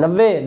90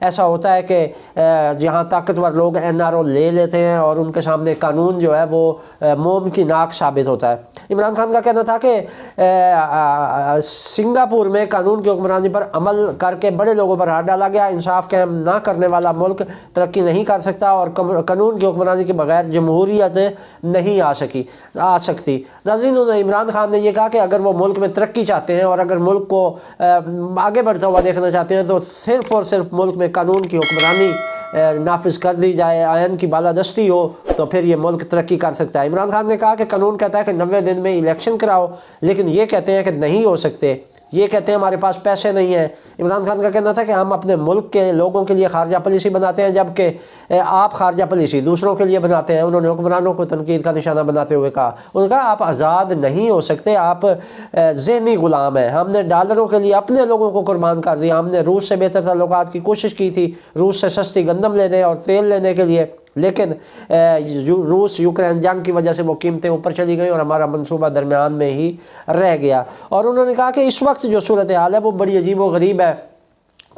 ایسا ہوتا ہے کہ جہاں طاقتور لوگ NRO لے لیتے ہیں اور ان کے سامنے قانون جو ہے وہ موم کی ناک ثابت ہوتا ہے۔ عمران خان کا کہنا تھا کہ سنگاپور میں قانون کی حکمرانی پر عمل کر کے بڑے لوگوں پر ہاتھ ڈالا گیا، انصاف قائم نہ کرنے والا ملک ترقی نہیں کر سکتا اور قانون کی حکمرانی کے بغیر جمہوریت نہیں آ سکتی۔ ناظرین، عمران خان نے یہ کہا کہ اگر وہ ملک میں ترقی چاہتے ہیں اور اگر ملک کو آگے بڑھتا ہوا دیکھنا چاہتے ہیں تو صرف اور صرف ملک میں قانون کی حکمرانی نافذ کر دی جائے، آئین کی بالادستی ہو، تو پھر یہ ملک ترقی کر سکتا ہے۔ عمران خان نے کہا کہ قانون کہتا ہے کہ 90 دن میں الیکشن کراؤ، لیکن یہ کہتے ہیں کہ نہیں ہو سکتے، یہ کہتے ہیں ہمارے پاس پیسے نہیں ہیں۔ عمران خان کا کہنا تھا کہ ہم اپنے ملک کے لوگوں کے لیے خارجہ پالیسی بناتے ہیں، جبکہ آپ خارجہ پالیسی دوسروں کے لیے بناتے ہیں۔ انہوں نے حکمرانوں کو تنقید کا نشانہ بناتے ہوئے کہا، انہوں نے کہا آپ آزاد نہیں ہو سکتے، آپ ذہنی غلام ہیں۔ ہم نے ڈالروں کے لیے اپنے لوگوں کو قربان کر دیا، ہم نے روس سے بہتر تعلقات کی کوشش کی تھی، روس سے سستی گندم لینے اور تیل لینے کے لیے، لیکن روس یوکرین جنگ کی وجہ سے وہ قیمتیں اوپر چلی گئی اور ہمارا منصوبہ درمیان میں ہی رہ گیا۔ اور انہوں نے کہا کہ اس وقت جو صورتحال ہے وہ بڑی عجیب و غریب ہے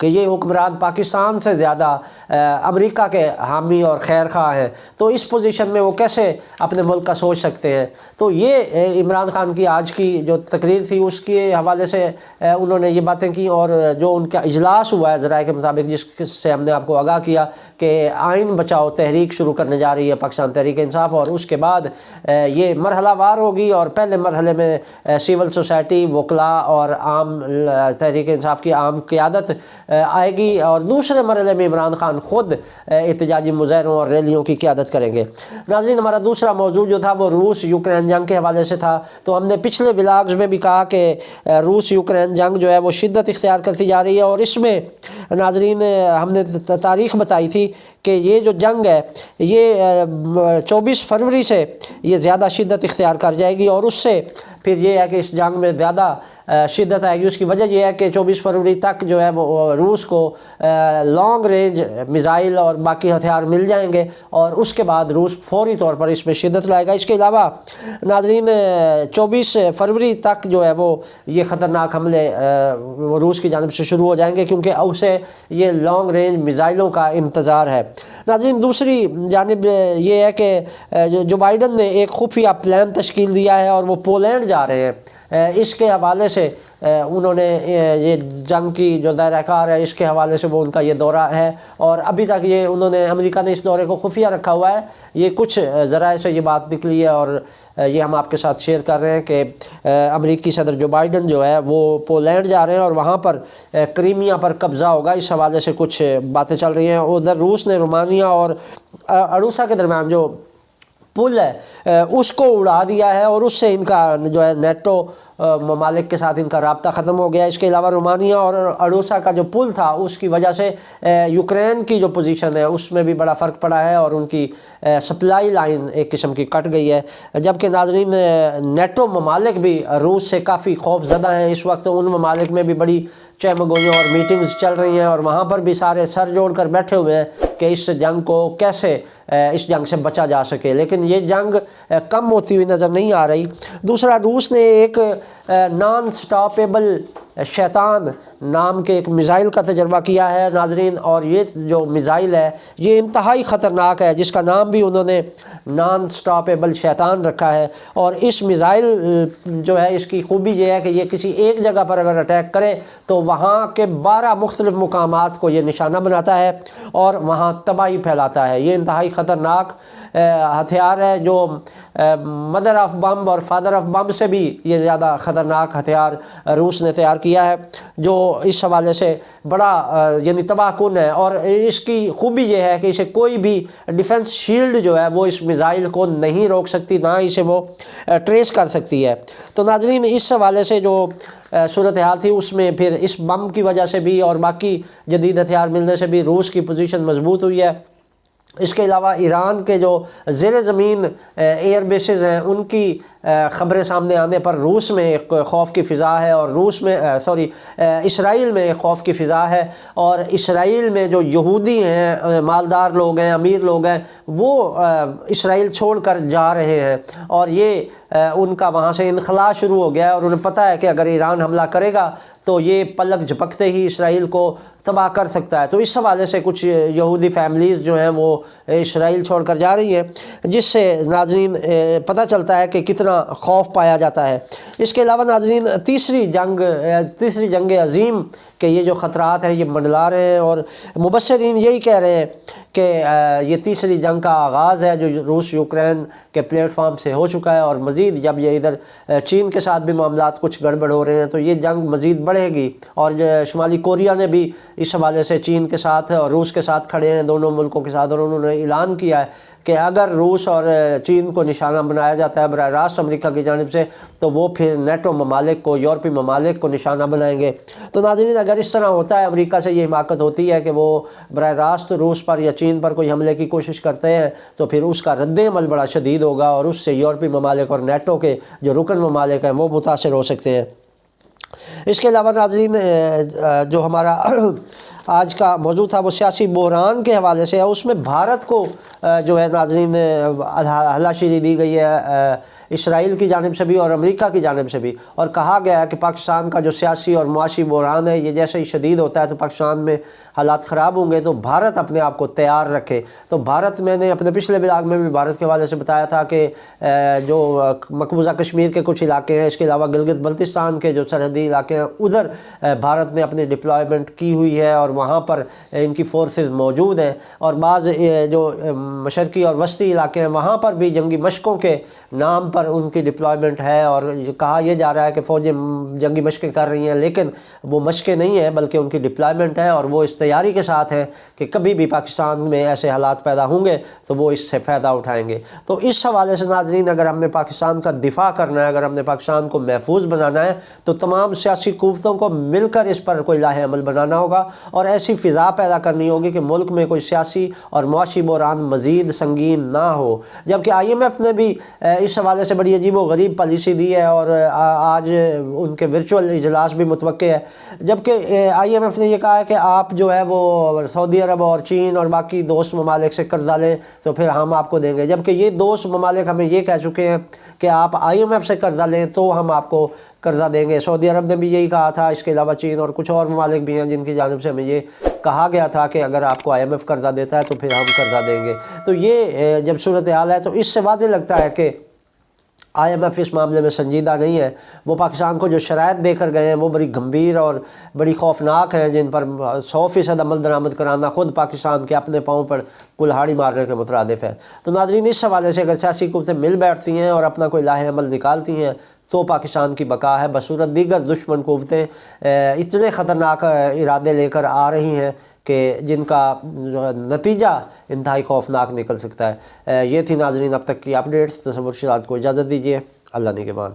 کہ یہ حکمران پاکستان سے زیادہ امریکہ کے حامی اور خیر خواہ ہیں، تو اس پوزیشن میں وہ کیسے اپنے ملک کا سوچ سکتے ہیں۔ تو یہ عمران خان کی آج کی جو تقریر تھی اس کے حوالے سے انہوں نے یہ باتیں کی، اور جو ان کا اجلاس ہوا ہے ذرائع کے مطابق، جس سے ہم نے آپ کو آگاہ کیا کہ آئین بچاؤ تحریک شروع کرنے جا رہی ہے پاکستان تحریک انصاف، اور اس کے بعد یہ مرحلہ وار ہوگی، اور پہلے مرحلے میں سول سوسائٹی، وکلاء اور عام تحریک انصاف کی عام قیادت آئے گی، اور دوسرے مرحلے میں عمران خان خود احتجاجی مظاہروں اور ریلیوں کی قیادت کریں گے۔ ناظرین، ہمارا دوسرا موضوع جو تھا وہ روس یوکرین جنگ کے حوالے سے تھا۔ تو ہم نے پچھلے ولاگز میں بھی کہا کہ روس یوکرین جنگ جو ہے وہ شدت اختیار کرتی جا رہی ہے، اور اس میں ناظرین ہم نے تاریخ بتائی تھی کہ یہ جو جنگ ہے یہ 24 فروری سے یہ زیادہ شدت اختیار کر جائے گی، اور اس سے پھر یہ ہے کہ اس جنگ میں زیادہ شدت آئے گی۔ اس کی وجہ یہ ہے کہ 24 فروری تک جو ہے وہ روس کو لانگ رینج میزائل اور باقی ہتھیار مل جائیں گے، اور اس کے بعد روس فوری طور پر اس میں شدت لائے گا۔ اس کے علاوہ ناظرین 24 فروری تک جو ہے وہ یہ خطرناک حملے روس کی جانب سے شروع ہو جائیں گے، کیونکہ اسے یہ لانگ رینج میزائلوں کا انتظار ہے۔ ناظرین، دوسری جانب یہ ہے کہ جو بائیڈن نے ایک خفیہ پلان تشکیل دیا ہے اور وہ پولینڈ جا رہے ہیں۔ اس کے حوالے سے انہوں نے یہ جنگ کی جو دائرہ کار ہے اس کے حوالے سے وہ ان کا یہ دورہ ہے، اور ابھی تک یہ انہوں نے امریکہ نے اس دورے کو خفیہ رکھا ہوا ہے۔ یہ کچھ ذرائع سے یہ بات نکلی ہے اور یہ ہم آپ کے ساتھ شیئر کر رہے ہیں کہ امریکی صدر جو بائیڈن جو ہے وہ پولینڈ جا رہے ہیں، اور وہاں پر کریمیا پر قبضہ ہوگا، اس حوالے سے کچھ باتیں چل رہی ہیں۔ ادھر روس نے رومانیہ اور اروسا کے درمیان جو پل ہے اس کو اڑا دیا ہے، اور اس سے ان کا جو ہے نیٹو ممالک کے ساتھ ان کا رابطہ ختم ہو گیا۔ اس کے علاوہ رومانیہ اور اروسا کا جو پل تھا اس کی وجہ سے یوکرین کی جو پوزیشن ہے اس میں بھی بڑا فرق پڑا ہے، اور ان کی سپلائی لائن ایک قسم کی کٹ گئی ہے۔ جبکہ ناظرین نیٹو ممالک بھی روس سے کافی خوف زدہ ہیں اس وقت، ان ممالک میں بھی بڑی چہمگوئیاں اور میٹنگز چل رہی ہیں، اور وہاں پر بھی سارے سر جوڑ کر بیٹھے ہوئے ہیں کہ اس جنگ کو کیسے اس جنگ سے بچا جا سکے، لیکن یہ جنگ کم ہوتی ہوئی نظر نہیں آ رہی۔ دوسرا، روس نے ایک نان سٹاپیبل شیطان نام کے ایک میزائل کا تجربہ کیا ہے ناظرین، اور یہ جو میزائل ہے یہ انتہائی خطرناک ہے، جس کا نام بھی انہوں نے نان سٹاپیبل شیطان رکھا ہے۔ اور اس میزائل جو ہے اس کی خوبی یہ ہے کہ یہ کسی ایک جگہ پر اگر اٹیک کرے تو وہاں کے 12 مختلف مقامات کو یہ نشانہ بناتا ہے اور وہاں تباہی پھیلاتا ہے۔ یہ انتہائی خطرناک ہتھیار ہے جو مدر آف بم اور فادر آف بم سے بھی یہ زیادہ خطرناک ہتھیار روس نے تیار کیا ہے، جو اس حوالے سے بڑا یعنی تباہ کن ہے۔ اور اس کی خوبی یہ ہے کہ اسے کوئی بھی ڈیفنس شیلڈ جو ہے وہ اس میزائل کو نہیں روک سکتی، نہ اسے وہ ٹریس کر سکتی ہے۔ تو ناظرین اس حوالے سے جو صورتحال تھی اس میں پھر اس بم کی وجہ سے بھی اور باقی جدید ہتھیار ملنے سے بھی روس کی پوزیشن مضبوط ہوئی ہے۔ اس کے علاوہ ایران کے جو زیر زمین ایئر بیسز ہیں ان کی خبریں سامنے آنے پر روس میں ایک خوف کی فضا ہے، اور اسرائیل میں ایک خوف کی فضا ہے، اور اسرائیل میں جو یہودی ہیں، مالدار لوگ ہیں، امیر لوگ ہیں، وہ اسرائیل چھوڑ کر جا رہے ہیں، اور یہ ان کا وہاں سے انخلاء شروع ہو گیا ہے، اور انہیں پتہ ہے کہ اگر ایران حملہ کرے گا تو یہ پلک جھپکتے ہی اسرائیل کو تباہ کر سکتا ہے۔ تو اس حوالے سے کچھ یہودی فیملیز جو ہیں وہ اسرائیل چھوڑ کر جا رہی ہیں، جس سے ناظرین پتہ چلتا ہے کہ کتنا خوف پایا جاتا ہے۔ اس کے علاوہ ناظرین تیسری جنگ عظیم کہ یہ جو خطرات ہیں یہ منڈلا رہے ہیں، اور مبصرین یہی کہہ رہے ہیں کہ یہ تیسری جنگ کا آغاز ہے جو روس یوکرین کے پلیٹ فارم سے ہو چکا ہے، اور مزید جب یہ ادھر چین کے ساتھ بھی معاملات کچھ گڑبڑ ہو رہے ہیں تو یہ جنگ مزید بڑھے گی، اور شمالی کوریا نے بھی اس حوالے سے چین کے ساتھ اور روس کے ساتھ کھڑے ہیں، دونوں ملکوں کے ساتھ، اور انہوں نے اعلان کیا ہے کہ اگر روس اور چین کو نشانہ بنایا جاتا ہے براہ راست امریکہ کی جانب سے تو وہ پھر نیٹو ممالک کو، یورپی ممالک کو نشانہ بنائیں گے۔ تو ناظرین اگر اس طرح ہوتا ہے، امریکہ سے یہ حماقت ہوتی ہے کہ وہ براہ راست روس پر یا چین پر کوئی حملے کی کوشش کرتے ہیں، تو پھر اس کا رد عمل بڑا شدید ہوگا، اور اس سے یورپی ممالک اور نیٹو کے جو رکن ممالک ہیں وہ متاثر ہو سکتے ہیں۔ اس کے علاوہ ناظرین جو ہمارا آج کا موضوع تھا وہ سیاسی بحران کے حوالے سے ہے، اس میں بھارت کو جو ہے ناظرین ہلاشیری دی گئی ہے اسرائیل کی جانب سے بھی اور امریکہ کی جانب سے بھی، اور کہا گیا ہے کہ پاکستان کا جو سیاسی اور معاشی بحران ہے یہ جیسے ہی شدید ہوتا ہے تو پاکستان میں حالات خراب ہوں گے، تو بھارت اپنے آپ کو تیار رکھے۔ تو بھارت، میں نے اپنے پچھلے بلاگ میں بھی بھارت کے حوالے سے بتایا تھا کہ جو مقبوضہ کشمیر کے کچھ علاقے ہیں، اس کے علاوہ گلگت بلتستان کے جو سرحدی علاقے ہیں، ادھر بھارت نے اپنی ڈپلائمنٹ کی ہوئی ہے، اور وہاں پر ان کی فورسز موجود ہیں، اور بعض جو مشرقی اور وسطی علاقے ہیں وہاں پر بھی جنگی مشقوں کے نام پر ان کی ڈپلائمنٹ ہے، اور کہا یہ جا رہا ہے کہ فوجیں جنگی مشقیں کر رہی ہیں، لیکن وہ مشقیں نہیں ہیں بلکہ ان کی ڈپلائمنٹ ہے، اور وہ اس تیاری کے ساتھ ہیں کہ کبھی بھی پاکستان میں ایسے حالات پیدا ہوں گے تو وہ اس سے فائدہ اٹھائیں گے۔ تو اس حوالے سے ناظرین اگر ہم نے پاکستان کا دفاع کرنا ہے، اگر ہم نے پاکستان کو محفوظ بنانا ہے تو تمام سیاسی قوتوں کو مل کر اس پر کوئی لاہ عمل بنانا ہوگا، اور ایسی فضا پیدا کرنی ہوگی کہ ملک میں کوئی سیاسی اور معاشی بحران مزید سنگین نہ ہو۔ جبکہ آئی ایم ایف نے بھی اس حوالے سے بڑی عجیب و غریب پالیسی دی ہے، اور آج ان کے ورچوئل اجلاس بھی متوقع ہے، جبکہ آئی ایم ایف نے یہ کہا ہے کہ آپ جو ہے وہ سعودی عرب اور چین اور باقی دوست ممالک سے قرضہ لیں تو پھر ہم آپ کو دیں گے، جبکہ یہ دوست ممالک ہمیں یہ کہہ چکے ہیں کہ آپ آئی ایم ایف سے قرضہ لیں تو ہم آپ کو قرضہ دیں گے۔ سعودی عرب نے بھی یہی کہا تھا، اس کے علاوہ چین اور کچھ اور ممالک بھی ہیں جن کی جانب سے ہمیں یہ کہا گیا تھا کہ اگر آپ کو آئی ایم ایف قرضہ دیتا ہے تو پھر ہم قرضہ دیں گے۔ تو یہ جب صورتحال ہے تو اس سے واضح لگتا ہے کہ آئی ایم ایف اس معاملے میں سنجیدہ نہیں ہے۔ وہ پاکستان کو جو شرائط دے کر گئے ہیں وہ بڑی گمبھیر اور بڑی خوفناک ہیں، جن پر 100% عمل درآمد کرانا خود پاکستان کے اپنے پاؤں پر کلہاڑی مارنے کے مترادف ہے۔ تو ناظرین اس حوالے سے اگر سیاسی قوتیں مل بیٹھتی ہیں اور اپنا کوئی لاہ عمل نکالتی ہیں تو پاکستان کی بقا ہے، بصورت دیگر دشمن قوتیں اتنے خطرناک ارادے لے کر آ رہی ہیں کہ جن کا نتیجہ انتہائی خوفناک نکل سکتا ہے۔ یہ تھی ناظرین اب تک کی اپڈیٹس۔ تصور شاد کو اجازت دیجیے، اللہ نگہبان۔